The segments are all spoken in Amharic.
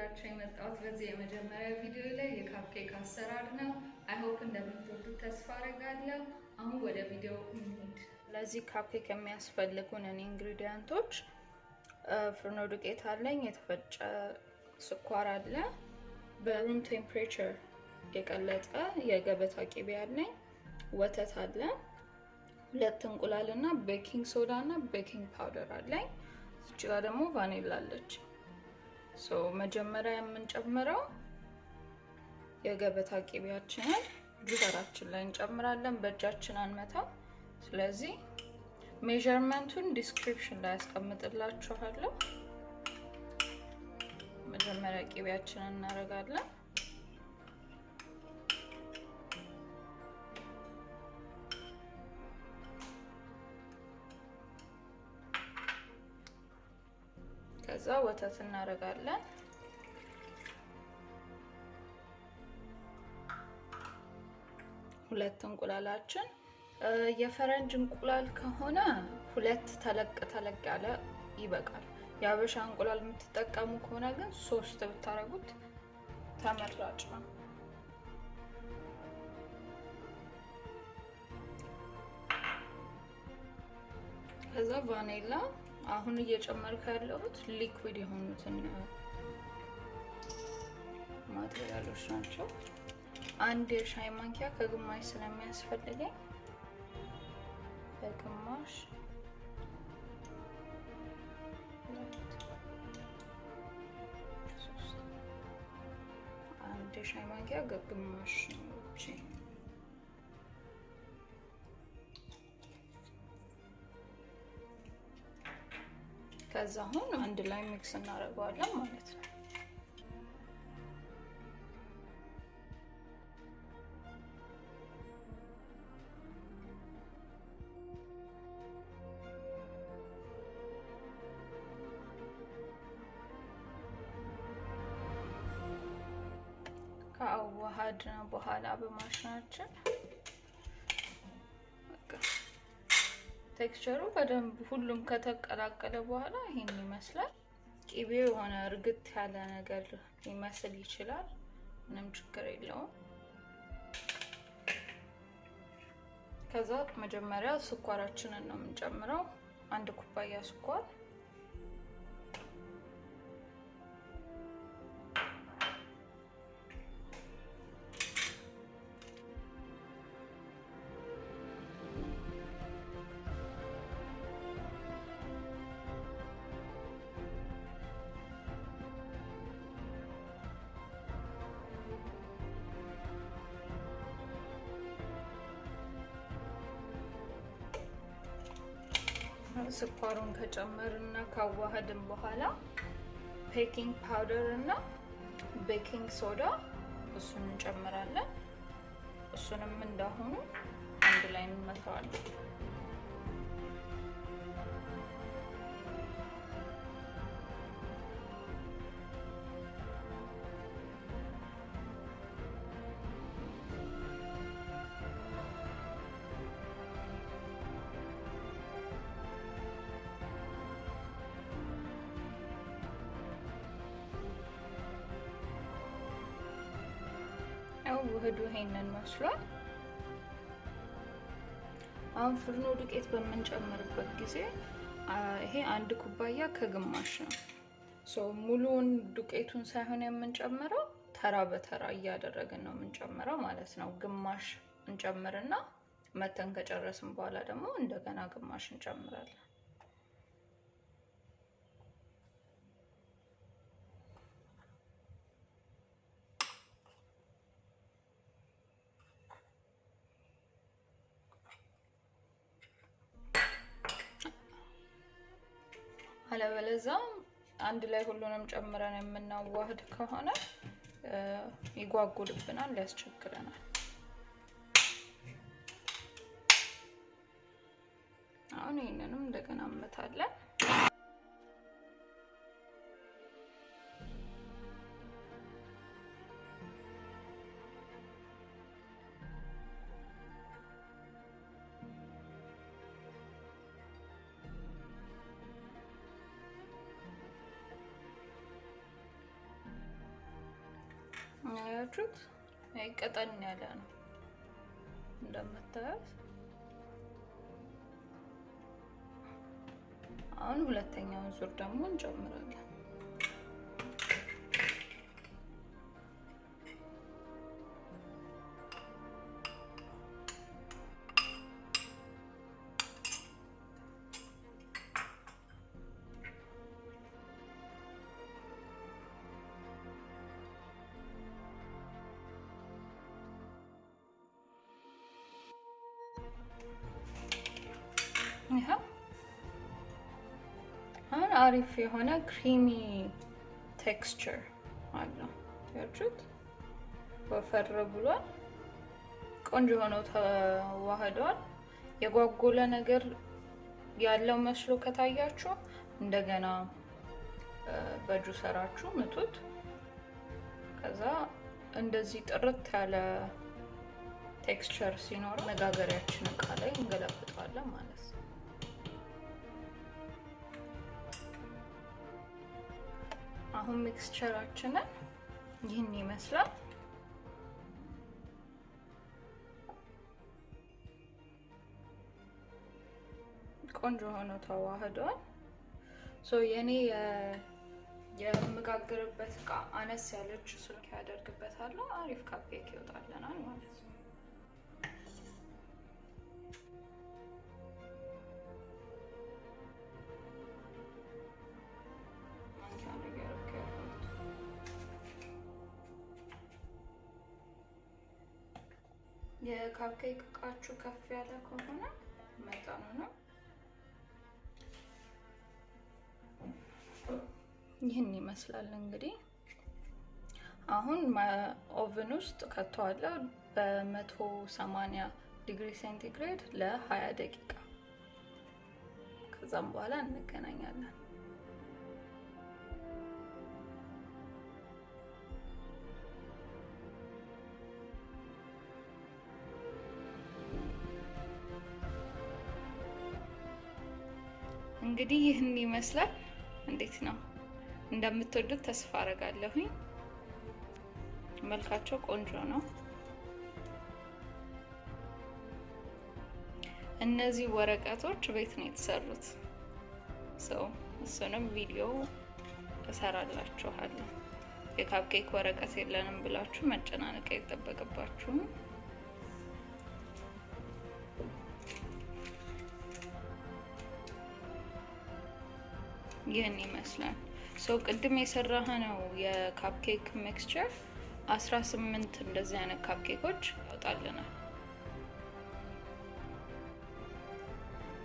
ይዤላችሁ የመጣሁት በዚህ የመጀመሪያ ቪዲዮ ላይ የካፕኬክ አሰራር ነው። አይ ሆፕ እንደምትወዱት ተስፋ አደርጋለሁ። አሁን ወደ ቪዲዮ እንሂድ። ለዚህ ካፕኬክ የሚያስፈልጉን ኢንግሪዲየንቶች ፍርኖ ዱቄት አለኝ፣ የተፈጨ ስኳር አለ፣ በሩም ቴምፕሬቸር የቀለጠ የገበታ ቅቤ አለኝ፣ ወተት አለ፣ 2 እንቁላልና ቤኪንግ ሶዳ እና ቤኪንግ ፓውደር አለኝ። እዚህ ጋር ደግሞ ቫኒላ አለች። መጀመሪያ የምንጨምረው የገበታ ቅቤያችንን ጁሰራችን ላይ እንጨምራለን። በእጃችን አንመታው። ስለዚህ ሜዠርመንቱን ዲስክሪፕሽን ላይ አስቀምጥላችኋለሁ። መጀመሪያ ቅቤያችንን እናደርጋለን። ከዛ ወተት እናደርጋለን። ሁለት እንቁላላችን የፈረንጅ እንቁላል ከሆነ 2 ተለቅ ያለ ይበቃል። የአበሻ እንቁላል የምትጠቀሙ ከሆነ ግን 3 ብታረጉት ተመራጭ ነው። ከዛ ቫኒላ አሁን እየጨመርኩ ያለሁት ሊኩዊድ የሆኑትን ማቴሪያሎች ናቸው። 1 የሻይ ማንኪያ ከግማሽ ስለሚያስፈልገኝ በግማሽ 1 የሻይ ማንኪያ ግማሽ ነው። ከዛ አሁን አንድ ላይ ሚክስ እናደርገዋለን ማለት ነው። ከአዋሃድን በኋላ በማሽናችን ቴክስቸሩ በደንብ ሁሉም ከተቀላቀለ በኋላ ይሄን ይመስላል። ቅቤው የሆነ እርግጥ ያለ ነገር ሊመስል ይችላል፣ ምንም ችግር የለውም። ከዛ መጀመሪያ ስኳራችንን ነው የምንጨምረው። 1 ኩባያ ስኳር፣ ስኳሩን ከጨመርና ካዋሃድን በኋላ ቤኪንግ ፓውደር እና ቤኪንግ ሶዳ እሱን እንጨምራለን። እሱንም እንዳሁኑ አንድ ላይ እንመታዋለን። ውህዱ ይሄንን መስሏል። አሁን ፍርኖ ዱቄት በምንጨምርበት ጊዜ ይሄ 1 ኩባያ ከግማሽ ነው። ሙሉውን ዱቄቱን ሳይሆን የምንጨምረው ተራ በተራ እያደረግን ነው የምንጨምረው ማለት ነው። ግማሽ እንጨምርና መተን ከጨረስን በኋላ ደግሞ እንደገና ግማሽ እንጨምራለን። አለበለዚያ አንድ ላይ ሁሉንም ጨምረን የምናዋህድ ከሆነ ይጓጉልብናል፣ ያስቸግረናል። አሁን ይሄንንም እንደገና እንመታለን። አያችሁት? ቀጠን ያለ ነው እንደምታዩት። አሁን ሁለተኛውን ዙር ደግሞ እንጨምራለን። ይሄ አሁን አሪፍ የሆነ ክሪሚ ቴክስቸር አለው። ያችሁት ወፈር ብሏል። ቆንጆ ሆኖ ተዋህዷል። የጓጎለ ነገር ያለው መስሎ ከታያችሁ እንደገና በጁሰራችሁ ምቱት። ከዛ እንደዚህ ጥርት ያለ ቴክስቸር ሲኖር መጋገሪያችን እቃ ላይ እንገለብጣለን ማለት ነው። አሁን ሚክስቸራችንን ይህን ይመስላል። ቆንጆ ሆኖ ተዋህዷል። የኔ የምጋግርበት እቃ አነስ ያለች ስልክ ያደርግበታለሁ። አሪፍ ካፕኬክ ይወጣልናል ማለት ነው። የካፕኬክ እቃችሁ ከፍ ያለ ከሆነ መጠኑ ነው። ይህን ይመስላል እንግዲህ። አሁን ኦቨን ውስጥ ከተዋለሁ በ180 ዲግሪ ሴንቲግሬድ ለ20 ደቂቃ። ከዛም በኋላ እንገናኛለን። እንግዲህ ይህን ይመስላል። እንዴት ነው? እንደምትወዱት ተስፋ አደርጋለሁኝ። መልካቸው ቆንጆ ነው። እነዚህ ወረቀቶች ቤት ነው የተሰሩት። እሱንም ቪዲዮ እሰራላችኋለሁ። የካፕኬክ ወረቀት የለንም ብላችሁ መጨናነቅ አይጠበቅባችሁም። ይህን ይመስላል። ቅድም የሰራነው የካፕኬክ ሚክስቸር 18 እንደዚህ አይነት ካፕኬኮች ያወጣልናል።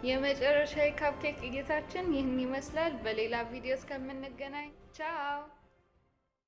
የመጨረሻ የካፕኬክ እይታችን ይህን ይመስላል። በሌላ ቪዲዮ እስከምንገናኝ ቻው።